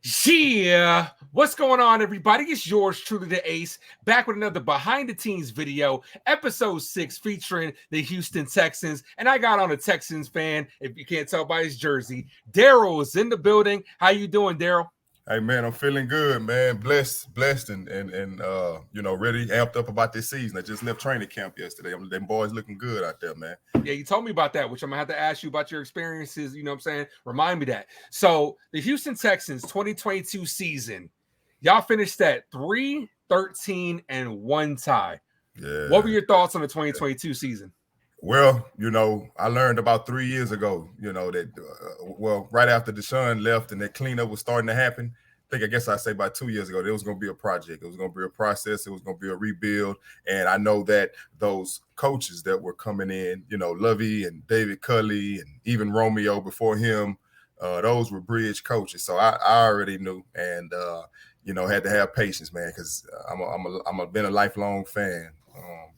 Yeah, what's going on, everybody? It's yours truly, the Ace, back with another Behind the Teams video, episode 6, featuring the Houston Texans. And I got on a Texans fan, if you can't tell by his jersey. Daryl is in the building. How you doing, Daryl? Hey man, I'm feeling good, man. Blessed, and ready, amped up about this season. I just left training camp yesterday. Them boys looking good out there, man. Yeah, you told me about that, which I'm gonna have to ask you about your experiences. You know what I'm saying? Remind me that. So the Houston Texans 2022 season, y'all finished at 3-13-1 tie. Yeah. What were your thoughts on the 2022 season? Well, I learned about 3 years ago, that right after Deshaun left and that cleanup was starting to happen. I guess I'd say about 2 years ago, there was going to be a project. It was going to be a process. It was going to be a rebuild. And I know that those coaches that were coming in, Lovey and David Culley and even Romeo before him, those were bridge coaches. So I already knew and, had to have patience, man, because I'm been a lifelong fan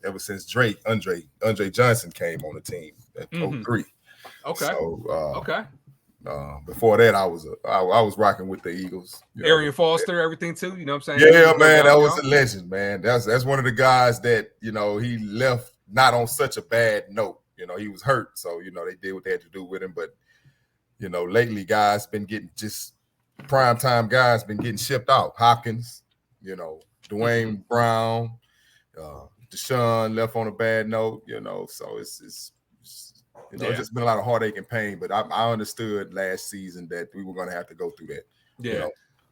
ever since Andre Johnson came on the team at 03. Okay. So, before that, I was rocking with the Eagles. Arian Foster, everything too. You know what I'm saying? Yeah, man, that was a legend, man. That's one of the guys that he left not on such a bad note. He was hurt, so they did what they had to do with him. But lately, guys been getting primetime guys been getting shipped out. Hopkins, Dwayne Brown, Deshaun left on a bad note. So it's just been a lot of heartache and pain, but I understood last season that we were going to have to go through that. Yeah.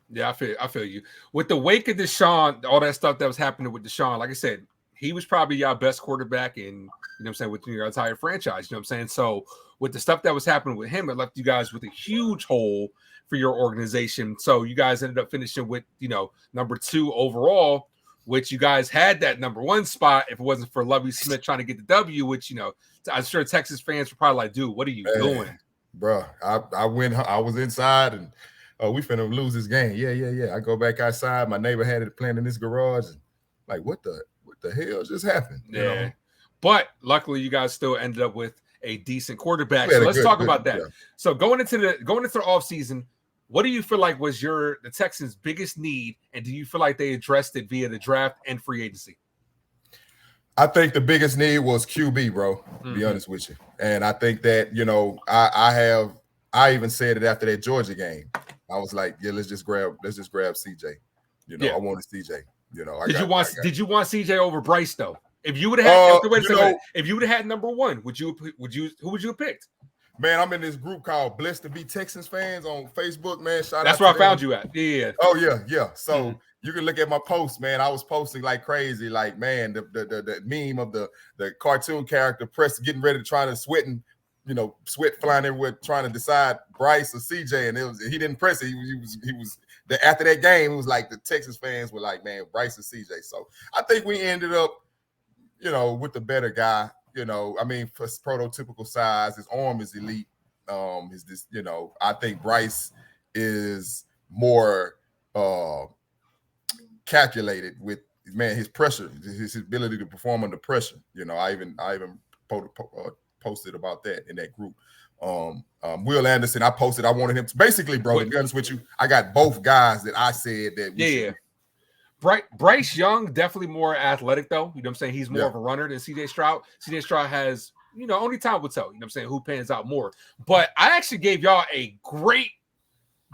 Yeah, I feel you. With the wake of Deshaun, all that stuff that was happening with Deshaun, like I said, he was probably your best quarterback in, with your entire franchise, So with the stuff that was happening with him, it left you guys with a huge hole for your organization. So you guys ended up finishing with, number 2 overall, which you guys had that number 1 spot if it wasn't for Lovie Smith trying to get the W, which, I'm sure Texas fans were probably like, dude, what are you doing? Bro, I was inside and we finna lose this game. Yeah. I go back outside. My neighbor had it planned in his garage. And like, what the hell just happened? Yeah. But luckily you guys still ended up with a decent quarterback. So let's talk about that. Yeah. So going into the offseason, what do you feel like was the Texans' biggest need, and do you feel like they addressed it via the draft and free agency? I think the biggest need was QB, bro, to be honest with you. And I think that, I even said it after that Georgia game. I was like, yeah, let's just grab CJ. I wanted CJ. Did you want CJ over Bryce though? If you would have had if you would have had number 1, who would you have picked? Man, I'm in this group called Blessed to Be Texans Fans on Facebook, man. That's where I found you at. Yeah. Oh, yeah. So you can look at my posts, man. I was posting like crazy, like, man, the meme of the cartoon character getting ready to try to sweat flying everywhere, trying to decide Bryce or CJ, and he didn't press it. He was after that game, it was like the Texas fans were like, man, Bryce or CJ. So I think we ended up, with the better guy. For prototypical size, his arm is elite. I think Bryce is more calculated with his pressure, his ability to perform under pressure. I even posted about that in that group. Will Anderson, I posted I wanted him to basically, bro. To be honest with you, I got both guys that I said that we should. Bryce Young, definitely more athletic, though. You know what I'm saying? He's more of a runner than C.J. Stroud. C.J. Stroud has, only time will tell, who pans out more. But I actually gave y'all a great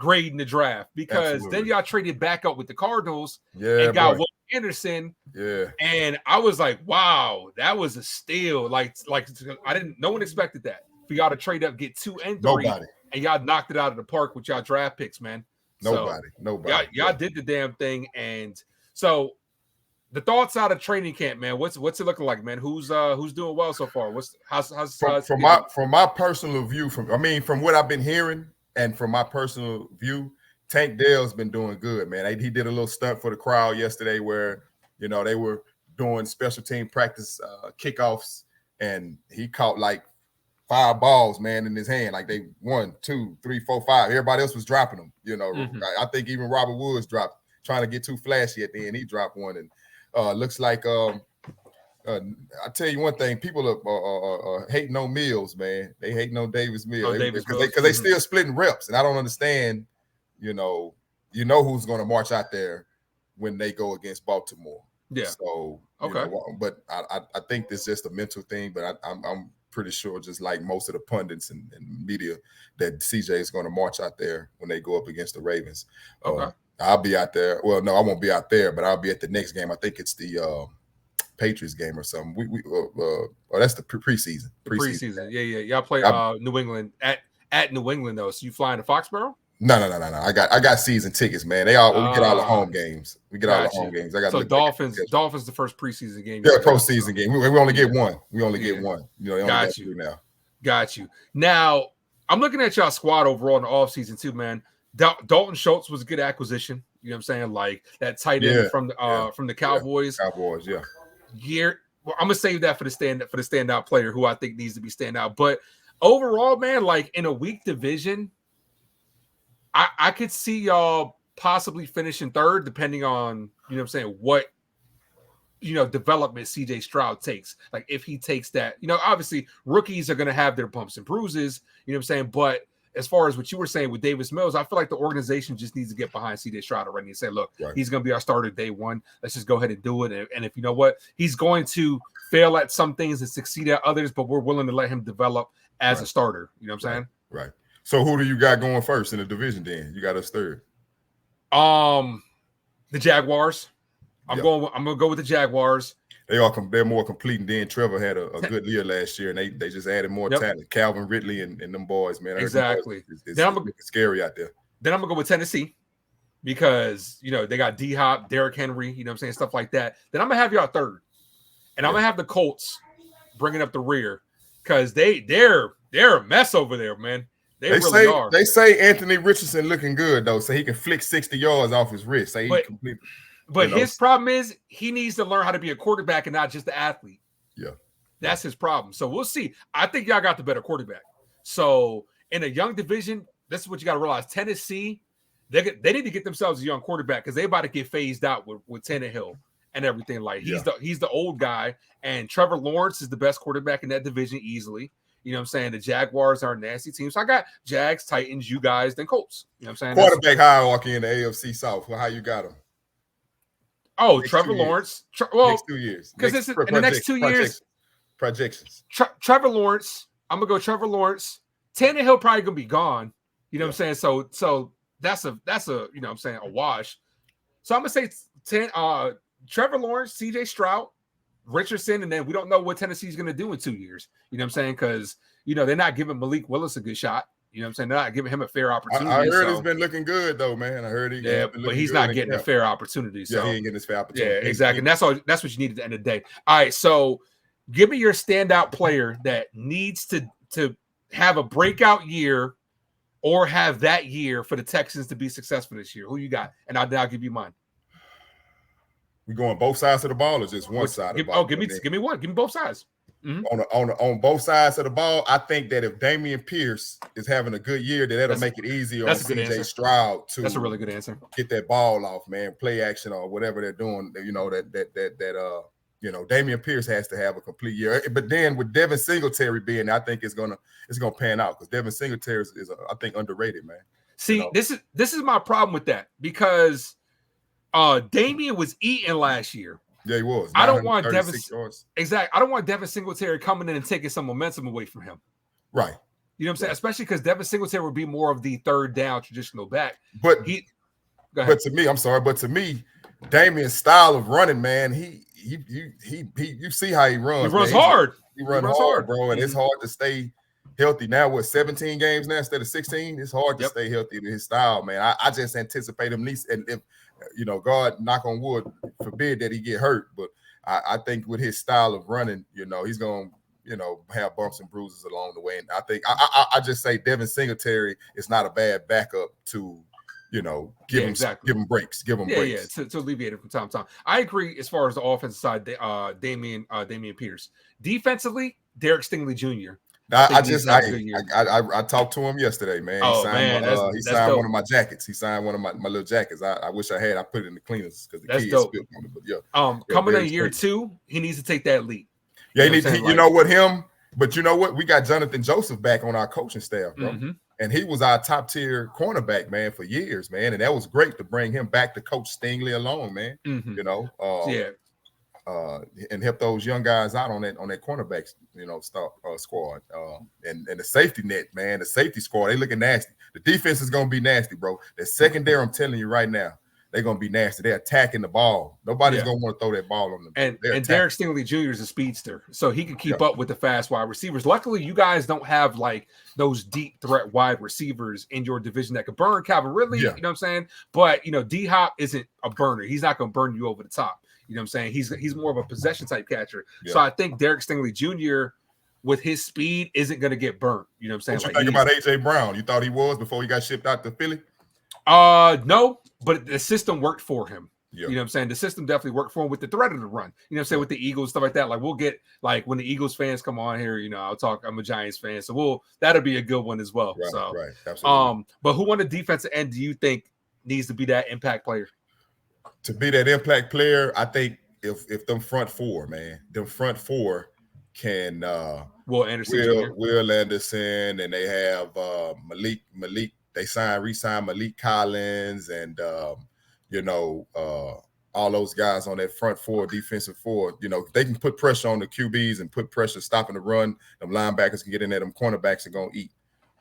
grade in the draft because then y'all traded back up with the Cardinals and got Will Anderson. Yeah. And I was like, wow, that was a steal. No one expected that. For y'all to trade up, get 2 and 3. Nobody. And y'all knocked it out of the park with y'all draft picks, man. Nobody. Y'all did the damn thing. And so the thoughts out of training camp, man. What's it looking like, man? Who's doing well so far? From my personal view, from what I've been hearing and from my personal view, Tank Dell's been doing good, man. He did a little stunt for the crowd yesterday where they were doing special team practice kickoffs, and he caught like 5 balls, man, in his hand. Like they 1, 2, 3, 4, 5. Everybody else was dropping them. I think even Robert Woods dropped, trying to get too flashy at the end. He dropped one, and looks like I tell you one thing: people are hating on Mills, man. They hating on Davis Mills because they still splitting reps, and I don't understand. you know who's going to march out there when they go against Baltimore. Yeah. So but I think it's just a mental thing. But I'm pretty sure, just like most of the pundits and media, that CJ is going to march out there when they go up against the Ravens. Okay. I'll be out there. Well, no, I won't be out there, but I'll be at the next game. I think it's the Patriots game or something. That's the preseason. Preseason. Yeah. Y'all play New England at New England though. So you flying to Foxborough? No. I got season tickets, man. We get all the home games. We get all the home games. I got Dolphins the first preseason game. Yeah, postseason game. We only get one. We only get one. You know, they only got two now. Got you. Now I'm looking at y'all squad overall in the offseason too, man. Dalton Schultz was a good acquisition. You know what I'm saying? Like that tight end from the Cowboys. Cowboys, yeah. Well, I'm gonna save that for the standout player who I think needs to be standout. But overall, man, like in a weak division, I could see y'all possibly finishing third, depending on, you know what I'm saying, what, you know, development CJ Stroud takes. Like if he takes that, you know, obviously rookies are going to have their bumps and bruises, you know what I'm saying? But as far as what you were saying with Davis Mills, I feel like the organization just needs to get behind CJ Stroud already and say, look, he's going to be our starter day one. Let's just go ahead and do it. And if you know what, he's going to fail at some things and succeed at others, but we're willing to let him develop as a starter. You know what I'm saying? Right. So who do you got going first in the division then? You got us third. The Jaguars. I'm gonna go with the Jaguars. They're more complete, and then Trevor had a good year last year, and they just added more talent. Calvin Ridley and them boys, man. Exactly. It's scary out there. Then I'm gonna go with Tennessee because you know they got D-Hop, Derrick Henry, you know what I'm saying, stuff like that. Then I'm gonna have y'all third, and I'm gonna have the Colts bringing up the rear because they're a mess over there, man. They really are. They say Anthony Richardson looking good though, so he can flick 60 yards off his wrist. But his problem is he needs to learn how to be a quarterback and not just an athlete. Yeah. That's his problem. So we'll see. I think y'all got the better quarterback. So in a young division, this is what you got to realize. Tennessee, they need to get themselves a young quarterback because they about to get phased out with Tannehill and everything. Like he's the old guy, and Trevor Lawrence is the best quarterback in that division easily. You know what I'm saying? The Jaguars are a nasty team. So I got Jags, Titans, you guys, then Colts. You know what I'm saying? Quarterback hierarchy in the AFC South. How you got them? Oh, next Trevor Lawrence. Next 2 years. Because in the next 2 years. Projections. Trevor Lawrence. I'm going to go Trevor Lawrence. Tannehill probably going to be gone. You know what I'm saying? So that's a you know what I'm saying, a wash. So I'm going to say Trevor Lawrence, CJ Stroud, Richardson, and then we don't know what Tennessee's going to do in 2 years. You know what I'm saying? Because, you know, they're not giving Malik Willis a good shot. You know what I'm saying? They're not giving him a fair opportunity. I heard he's been looking good, though, man. I heard but he's not getting a fair opportunity. So. Yeah, he ain't getting his fair opportunity. Yeah, exactly. And that's what you need at the end of the day. All right, so give me your standout player that needs to have a breakout year or have that year for the Texans to be successful this year. Who you got? And I'll give you mine. We going both sides of the ball or just one side of the ball? Oh, give me one. Give me both sides. Mm-hmm. On both sides of the ball, I think that if Dameon Pierce is having a good year, that'll make it easier on CJ Stroud to. That's a really good answer. Get that ball off, man. Play action or whatever they're doing. You know you know, Dameon Pierce has to have a complete year. But then with Devin Singletary being, I think it's gonna pan out because Devin Singletary is I think underrated, man. See, you know? This is my problem with that because Dameon was eating last year. Yeah, he was. I don't want Devin. Exactly. I don't want Devin Singletary coming in and taking some momentum away from him. Right. You know what I'm saying? Especially because Devin Singletary would be more of the third down traditional back. But to me, Damien's style of running, man, he you see how he runs. He runs hard. He runs hard, bro, and it's hard to stay healthy now. With 17 games now instead of 16, it's hard to stay healthy in his style, man. I just anticipate him at least, and if you know, God knock on wood, forbid that he get hurt, but I think with his style of running, you know, he's gonna, you know, have bumps and bruises along the way. And I think I just say Devin Singletary is not a bad backup to, you know, give him breaks. Yeah, to alleviate it from time to time. I agree as far as the offensive side, Dameon Pierce. Defensively, Derek Stingley Jr. I talked to him yesterday, man. He signed one of my jackets. He signed one of my little jackets. I wish I had. I put it in the cleaners because the kids spilled on it. But yeah, coming in year 2, he needs to take that leap. Yeah, you know what, but you know what? We got Jonathan Joseph back on our coaching staff, bro. Mm-hmm. And he was our top tier cornerback, man, for years, man. And that was great to bring him back to Coach Stingley alone, man. Mm-hmm. You know, yeah. And help those young guys out on that cornerbacks, squad. And the safety net, man, the safety squad, they looking nasty. The defense is gonna be nasty, bro. The secondary, I'm telling you right now, they're gonna be nasty. They're attacking the ball. Nobody's gonna want to throw that ball on them. And Derek Stingley Jr. is a speedster, so he can keep up with the fast wide receivers. Luckily, you guys don't have like those deep threat wide receivers in your division that could burn Calvin Ridley. You know what I'm saying? But D Hop isn't a burner. He's not gonna burn you over the top. You know what I'm saying? He's more of a possession type catcher. Yeah. So I think Derek Stingley Jr. with his speed isn't going to get burnt. You know what I'm saying? What you think about A.J. Brown? You thought he was before he got shipped out to Philly? No, but the system worked for him. Yeah. You know what I'm saying? The system definitely worked for him with the threat of the run. You know what I'm saying? With the Eagles, stuff like that. Like we'll get like when the Eagles fans come on here, I'll talk. I'm a Giants fan. So that'll be a good one as well. Right. Absolutely. But who on the defensive end do you think needs to be that impact player? To be that impact player, I think if them front four can Will Anderson, Will Anderson, and they have Malik. They re-signed Malik Collins, and all those guys on that front four, defensive four. They can put pressure on the QBs and put pressure stopping the run. Them linebackers can get in there. Them cornerbacks are gonna eat.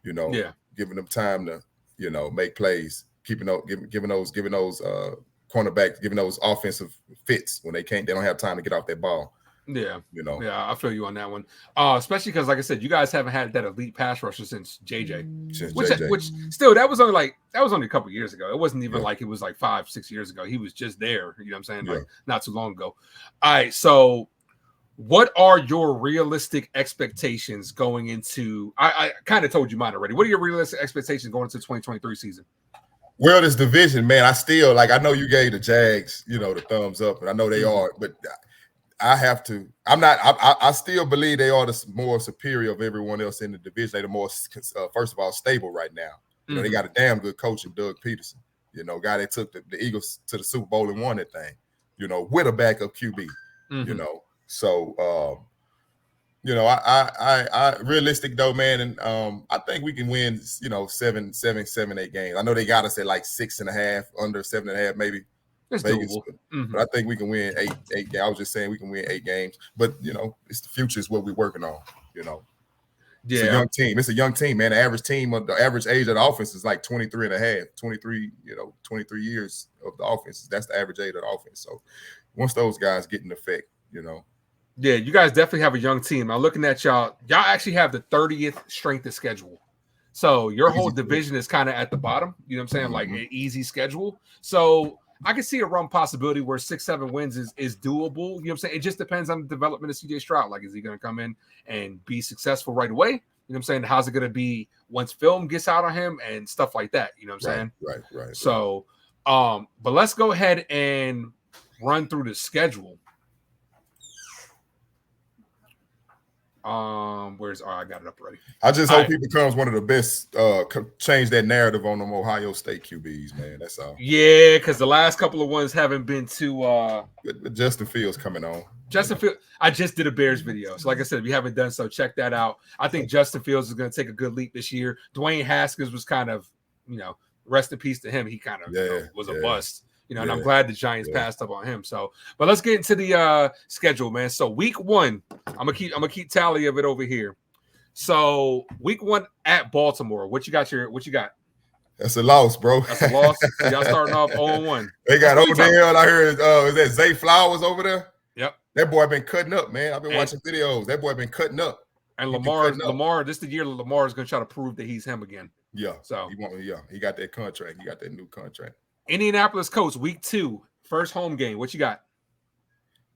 Giving them time to make plays, giving those cornerbacks, giving those offensive fits when they don't have time to get off that ball. Yeah. I feel you on that one. Especially because, like I said, you guys haven't had that elite pass rusher since JJ. Which still, that was only a couple years ago. It wasn't even like it was like 5-6 years ago. He was just there. You know what I'm saying? Like not too long ago. All right. So what are your realistic expectations going into? I kind of told you mine already. What are your realistic expectations going into the 2023 season? Well, this division, man, I know you gave the Jags, the thumbs up, and I know they are, but I still believe they are the more superior of everyone else in the division. They're the more, first of all, stable right now. They got a damn good coach in Doug Peterson, guy that took the Eagles to the Super Bowl and won that thing, with a backup QB, So, I realistic though, man, and I think we can win, 7, 8 games. I know they got us at like 6.5, under 7.5, maybe. It's Vegas, doable. But I think we can win 8 games. I was just saying we can win 8 games, but it's the future is what we're working on. It's a young team. It's a young team, man. The average age of the offense is like 23 and a half, 23, 23 years of the offense. That's the average age of the offense. So once those guys get in effect, Yeah, you guys definitely have a young team. I'm looking at y'all. Y'all actually have the 30th strength of schedule. So your whole division is kind of at the bottom. You know what I'm saying? Like an easy schedule. So I can see a run possibility where 6-7 wins is doable. You know what I'm saying? It just depends on the development of CJ Stroud. Like, is he going to come in and be successful right away? You know what I'm saying? How's it going to be once film gets out on him and stuff like that? You know what I'm saying? Right. So, but let's go ahead and run through the schedule. I got it up already. I just hope he becomes one of the best. Change that narrative on them Ohio State QBs, man. That's all. Yeah, because the last couple of ones haven't been too. Justin Fields coming on. Justin Fields. I just did a Bears video, so like I said, if you haven't done so, check that out. I think Justin Fields is going to take a good leap this year. Dwayne Haskins was kind of, rest in peace to him. He kind of was a bust. And I'm glad the Giants passed up on him. So, but let's get into the schedule, man. So week 1, I'm gonna keep tally of it over here. So week 1 at Baltimore. What you got? That's a loss, bro. That's a loss. So y'all starting off 0-1. They got Odell. I heard is that Zay Flowers over there? Yep. That boy been cutting up, man. I've been watching videos. That boy been cutting up. And Lamar, this is the year Lamar is gonna try to prove that he's him again. Yeah. So he got that contract. He got that new contract. Indianapolis Colts, week 2, first home game. What you got?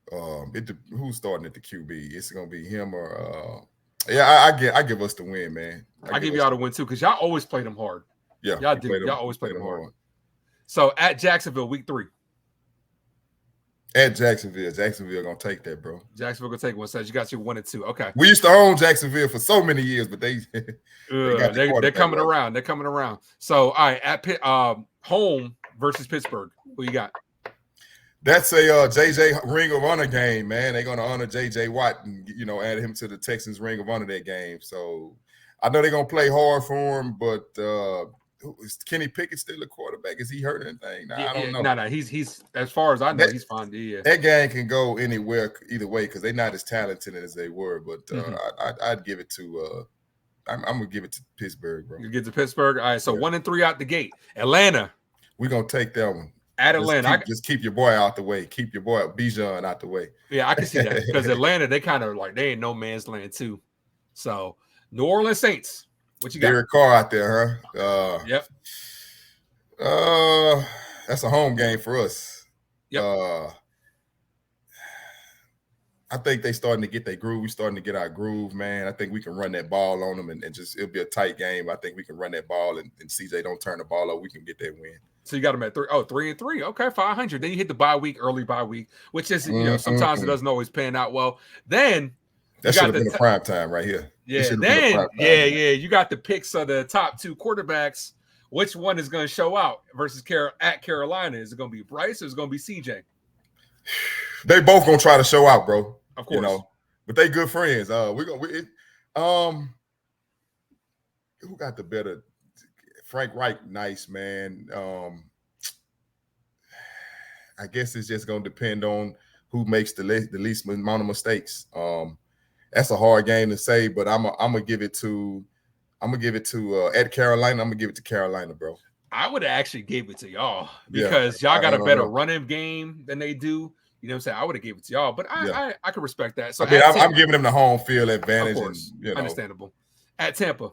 Who's starting at the QB? It's gonna be him or I give us the win, man. I give y'all the win too, because y'all always play them hard. Yeah, y'all do. Y'all always play them hard. So at Jacksonville, week 3. At Jacksonville gonna take that, bro. Jacksonville gonna take one. So you got your 1 and 2. Okay. We used to own Jacksonville for so many years, but they're coming around. They're coming around. So all right, at home versus Pittsburgh. Who you got? That's a JJ Ring of Honor game, man. They're gonna honor JJ Watt and add him to the Texans Ring of Honor that game. So I know they're gonna play hard for him, but is Kenny Pickett still a quarterback? Is he hurt or anything? Nah, I don't know. No. He's as far as I know, he's fine. Yeah. That game can go anywhere, either way, because they're not as talented as they were. But I'd give it to. I'm gonna give it to Pittsburgh, bro. You get to Pittsburgh. All right, so 1-3 out the gate. Atlanta. We're gonna take that one. At Atlanta. Just keep your boy out the way. Keep your boy Bijan out the way. Yeah, I can see that. Because Atlanta, they kind of like they ain't no man's land too. So New Orleans Saints. What you got? Derek Carr out there, huh? Yep. That's a home game for us. Yep. I think they starting to get their groove. We starting to get our groove, man. I think we can run that ball on them and just it'll be a tight game. I think we can run that ball and CJ don't turn the ball over. We can get that win. So you got them at 3-3. Okay, 500. Then you hit the early bye week, which is sometimes it doesn't always pan out well. Then that should have been a prime time right here. Yeah. Then you got the picks of the top two quarterbacks. Which one is going to show out versus at Carolina? Is it going to be Bryce or is it going to be CJ? They both gonna try to show out, bro. Of course, but they good friends. Who got the better? Frank Reich, nice man. I guess it's just gonna depend on who makes the least amount of mistakes. That's a hard game to say, but I'm gonna give it to at Carolina. I'm gonna give it to Carolina, bro. I would have actually gave it to y'all because y'all got a better running game than they do. You know what I'm saying? I would have gave it to y'all, but I can respect that. So I'm giving them the home field advantage. Of course, and, understandable. At Tampa.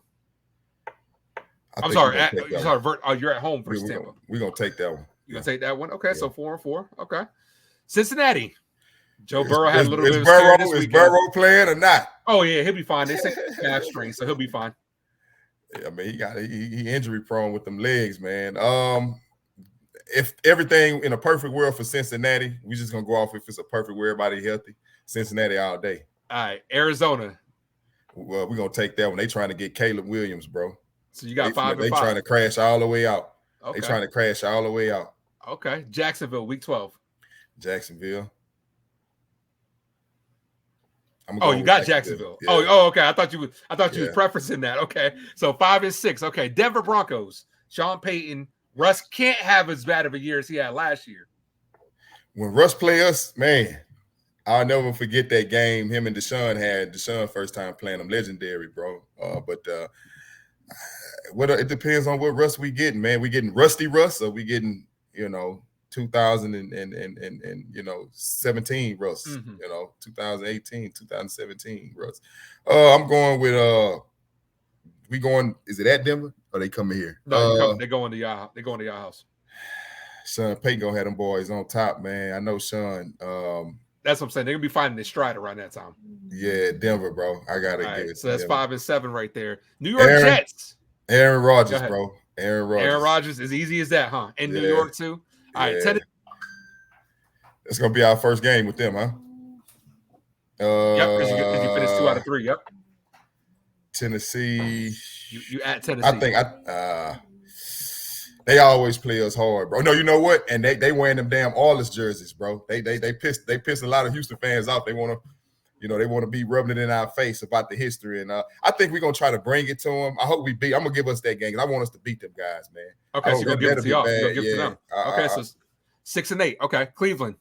I'm sorry. You're at home versus Tampa. We're going to take that one. You're going to take that one? Okay, so 4-4. Okay. Cincinnati. Joe Burrow had a little bit of scare this weekend. Is Burrow playing or not? Oh, yeah, he'll be fine. They say calf string, so he'll be fine. Yeah, I mean, he injury prone with them legs, man. If everything in a perfect world for Cincinnati, we just gonna go off if it's a perfect world, everybody healthy. Cincinnati all day. All right, Arizona. Well, we're gonna take that one. They trying to get Caleb Williams, bro. So you got 5 and 5. They trying to crash all the way out. Okay. They trying to crash all the way out. Okay. Jacksonville, week 12. Jacksonville. You got Jacksonville. Yeah. Oh, okay. I thought you was preferencing that. Okay. So 5 and 6. Okay. Denver Broncos. Sean Payton. Russ can't have as bad of a year as he had last year. When Russ play us, man, I'll never forget that game him and Deshaun had. Deshaun first time playing them, legendary, bro. It depends on what Russ we getting, man. We getting rusty Russ, or we getting 2017 Russ, 2018, 2017 Russ. I'm going with is it at Denver or they coming here? No, they going to y'all. They going to y'all house. Sean Payton gonna have them boys on top, man. I know Sean. That's what I'm saying. They're gonna be finding their stride around that time. Yeah, Denver, bro. I gotta give it. So that's Denver. 5 and 7 right there. New York Jets. Aaron Rodgers, bro. Aaron Rodgers, as easy as that, huh? In New York too. All right, Tennessee. It's gonna be our first game with them, huh? Yep, because you finished 2 out of 3. Yep. Tennessee. You at Tennessee. I think they always play us hard, bro. No, you know what? And they wearing them damn Oilers jerseys, bro. They pissed a lot of Houston fans off. They want to be rubbing it in our face about the history. And I think we're gonna try to bring it to them. I hope we beat. I'm gonna give us that game because I want us to beat them guys, man. Okay, so you're gonna give it to y'all. You're gonna give it to them. Okay, so 6 and 8. Okay, Cleveland.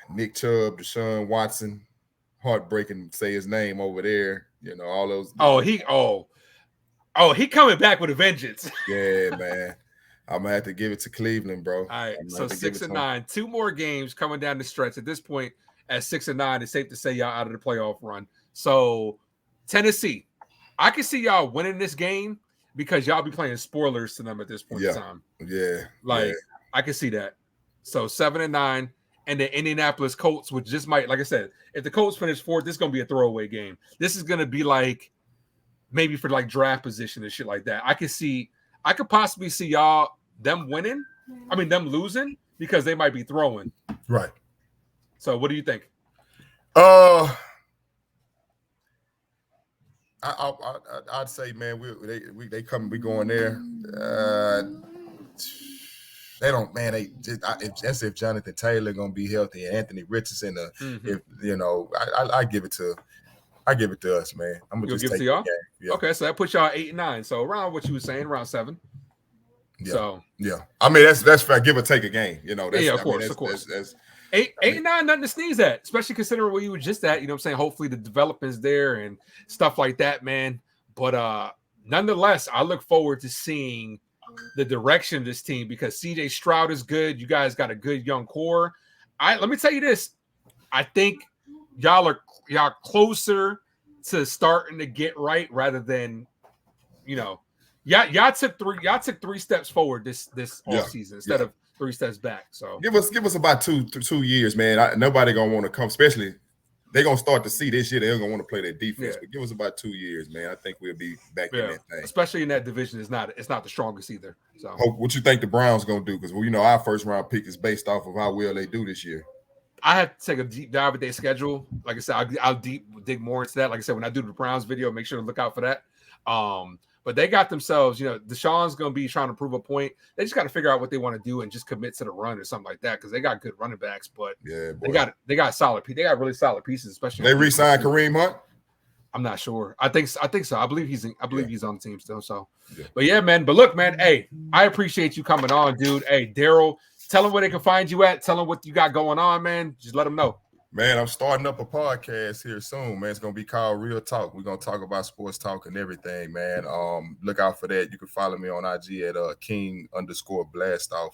Nick Chubb, Deshaun Watson, heartbreaking say his name over there. All those. He coming back with a vengeance. Yeah, man. I'm gonna have to give it to Cleveland, bro. All right, so 6 and 9. 2 more games coming down the stretch. At this point, at 6 and 9, it's safe to say y'all out of the playoff run. So Tennessee, I can see y'all winning this game because y'all be playing spoilers to them at this point in time. Yeah, I can see that. So 7 and 9. And the Indianapolis Colts, which just might, like I said, if the Colts finish 4th, this is going to be a throwaway game. This is going to be like maybe for like draft position and shit like that. I could possibly see them losing because they might be throwing. Right. So what do you think? I'd say, man, we going there. They don't, man. That's if Jonathan Taylor gonna be healthy and Anthony Richardson. I give it to I give it to us, man. I'm gonna You'll just give it take to y'all. Yeah. Okay, so that puts y'all 8 and 9. So around what you were saying, around 7. Yeah. So yeah, I mean that's fair. Give or take a game, you know. That's, yeah, of I course, mean, of course. That's 8 and 9, nothing to sneeze at, especially considering where you were just at. You know what I'm saying? Hopefully the development's there and stuff like that, man. But nonetheless, I look forward to seeing the direction of this team because CJ Stroud is good. You guys got a good young core. Let me tell you this. I think y'all closer to starting to get right rather than, you know, y'all took 3 steps forward this off season instead of 3 steps back. So give us about 2 years, man. Nobody gonna want to come, especially they're gonna start to see this year. They're gonna want to play their defense, but give us about 2 years, man. I think we'll be back in that thing. Especially in that division, it's not the strongest either. So what you think the Browns gonna do? Because our first round pick is based off of how well they do this year. I have to take a deep dive at their schedule. Like I said, I'll dig more into that. Like I said, when I do the Browns video, make sure to look out for that. But they got themselves, Deshaun's going to be trying to prove a point. They just got to figure out what they want to do and just commit to the run or something like that because they got good running backs. But they got solid. They got really solid pieces, especially. They re-signed Kareem Hunt. I'm not sure. I think so. I believe he's on the team still. So, but yeah, man. But look, man. Hey, I appreciate you coming on, dude. Hey, Daryl, tell them where they can find you at. Tell them what you got going on, man. Just let them know. Man, I'm starting up a podcast here soon, man. It's gonna be called Real Talk. We're gonna talk about sports talk and everything, man. Look out for that. You can follow me on IG at King_Blastoff.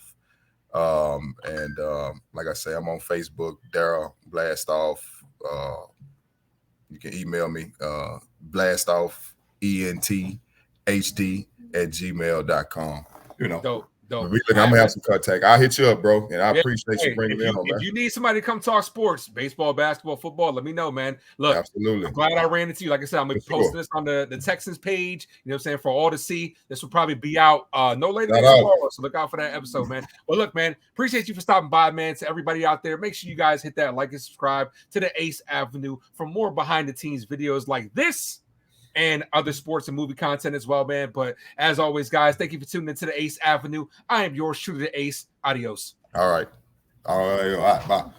Like I say, I'm on Facebook, Daryl Blastoff. You can email me, blastoffenthd@gmail.com. Dope. I'm gonna have some contact. I'll hit you up, bro, and I appreciate you bringing me on, man. If you need somebody to come talk sports, baseball, basketball, football, let me know, man. Look, absolutely. I'm glad I ran into you. Like I said, I'm gonna be posting this on the Texans page. You know what I'm saying, for all to see. This will probably be out no later than tomorrow, so look out for that episode, man. Well, look, man, appreciate you for stopping by, man. To everybody out there, make sure you guys hit that like and subscribe to the Ace Avenue for more behind the scenes videos like this and other sports and movie content as well, man. But as always, guys, thank you for tuning into the Ace Avenue. I am your shooter, the Ace. Adios. All right. Bye.